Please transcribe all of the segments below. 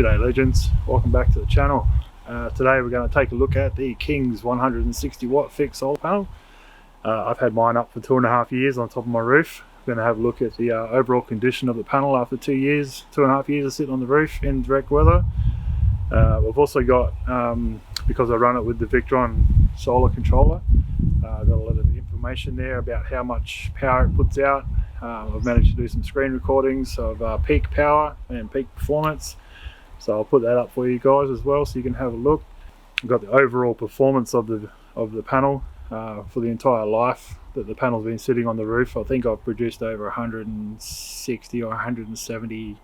G'day legends, welcome back to the channel. Today we're going to take a look at the King's 160 watt fixed solar panel. I've had mine up for 2.5 years on top of my roof. We're going to have a look at the overall condition of the panel after 2.5 years of sitting on the roof in direct weather. We've also got, because I run it with the Victron solar controller, I've got a lot of information there about how much power it puts out. I've managed to do some screen recordings of peak power and peak performance. So I'll put that up for you guys as well, so you can have a look. I've got the overall performance of the panel for the entire life that the panel's been sitting on the roof. I think I've produced over 160 or 170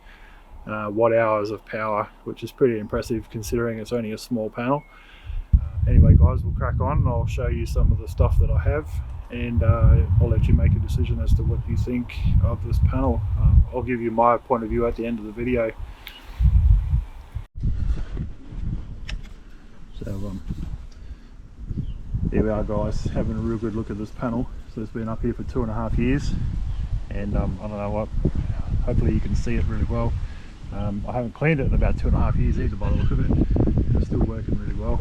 watt hours of power, which is pretty impressive considering it's only a small panel. Anyway guys, we'll crack on and I'll show you some of the stuff that I have, and I'll let you make a decision as to what you think of this panel. I'll give you my point of view at the end of the video. So here we are guys, having a real good look at this panel. So it's been up here for 2.5 years, and I don't know what, hopefully you can see it really well. I haven't cleaned it in about 2.5 years either by the look of it. It's still working really well.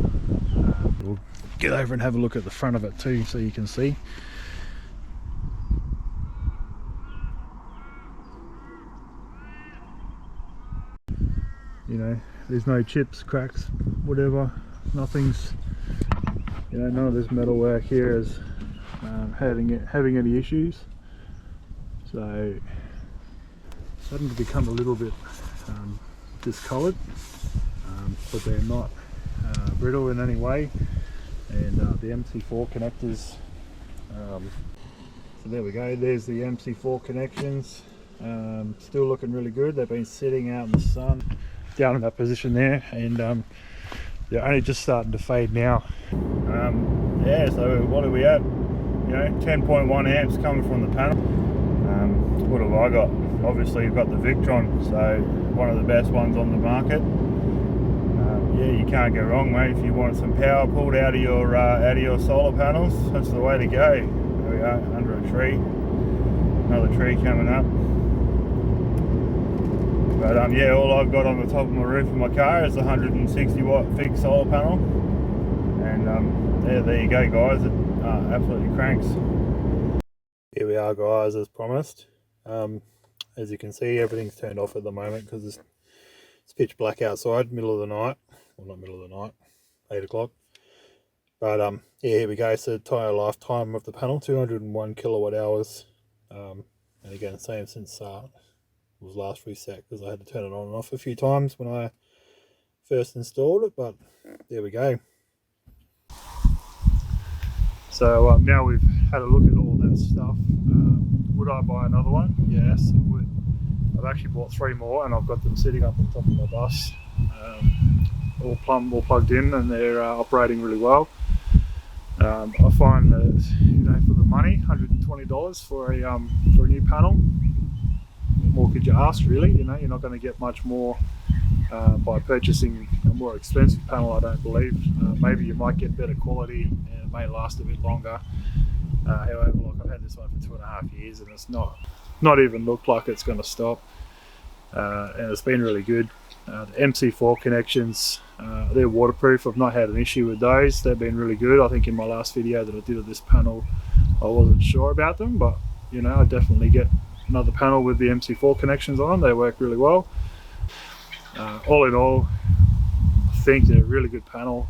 We'll get over and have a look at the front of it too, so you can see. You know, there's no chips, cracks, whatever. Nothing's, you know, none of this metal work here is having any issues. So it's starting to become a little bit discoloured, but they're not brittle in any way. And the MC4 connectors, so there we go, there's the MC4 connections, still looking really good. They've been sitting out in the sun down in that position there, and they're only just starting to fade now. Yeah, so what are we at? You know, 10.1 amps coming from the panel. What have I got? Obviously you've got the Victron, so one of the best ones on the market. Yeah, you can't go wrong, mate. If you want some power pulled out of your solar panels, that's the way to go. There we are, under a tree. Another tree coming up. But yeah, all I've got on the top of my roof of my car is a 160 watt fixed solar panel, and yeah, there you go guys, it absolutely cranks. Here we are guys, as promised. As you can see, everything's turned off at the moment because it's pitch black outside, middle of the night. Well, not middle of the night, 8 o'clock. But yeah, here we go. So the entire lifetime of the panel, 201 kilowatt hours. And again, same since it was last reset, because I had to turn it on and off a few times when I first installed it. But there we go. So now we've had a look at all that stuff. Would I buy another one? Yes, I would. I've actually bought 3 more, and I've got them sitting up on top of my bus, all plugged in, and they're operating really well. I find that, you know, for the money, $120 for a new panel, what more could you ask, really? You know, you're not going to get much more by purchasing a more expensive panel, I don't believe. Maybe you might get better quality and it may last a bit longer. However, like, I've had this one for 2.5 years and it's not even looked like it's going to stop, and it's been really good. The MC4 connections, they're waterproof. I've not had an issue with those. They've been really good. I think in my last video that I did of this panel, I wasn't sure about them, but you know, I definitely get another panel with the MC4 connections on. They work really well. All in all, I think they're a really good panel.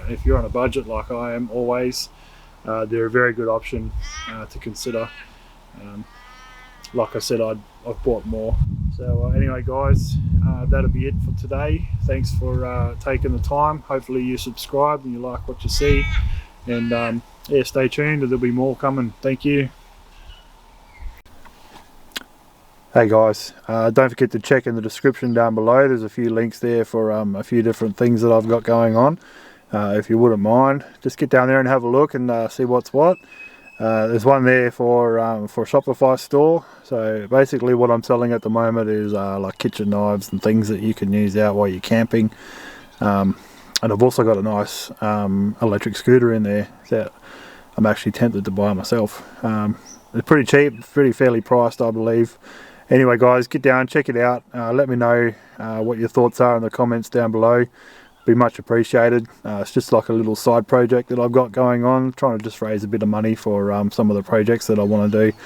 If you're on a budget like I am always, they're a very good option to consider. Like I said, I've bought more. So anyway guys, that'll be it for today. Thanks for taking the time. Hopefully you subscribe and you like what you see, and yeah, stay tuned, there'll be more coming. Thank you. Hey guys, don't forget to check in the description down below. There's a few links there for a few different things that I've got going on. If you wouldn't mind, just get down there and have a look and see what's what. There's one there for a Shopify store. So basically what I'm selling at the moment is like kitchen knives and things that you can use out while you're camping. And I've also got a nice electric scooter in there that I'm actually tempted to buy myself. It's pretty cheap, fairly priced I believe. Anyway guys, get down, check it out. Let me know what your thoughts are in the comments down below. Be much appreciated. It's just like a little side project that I've got going on, trying to just raise a bit of money for some of the projects that I want to do.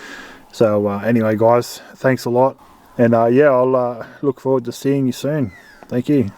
So anyway guys, thanks a lot, and yeah, I'll look forward to seeing you soon. Thank you.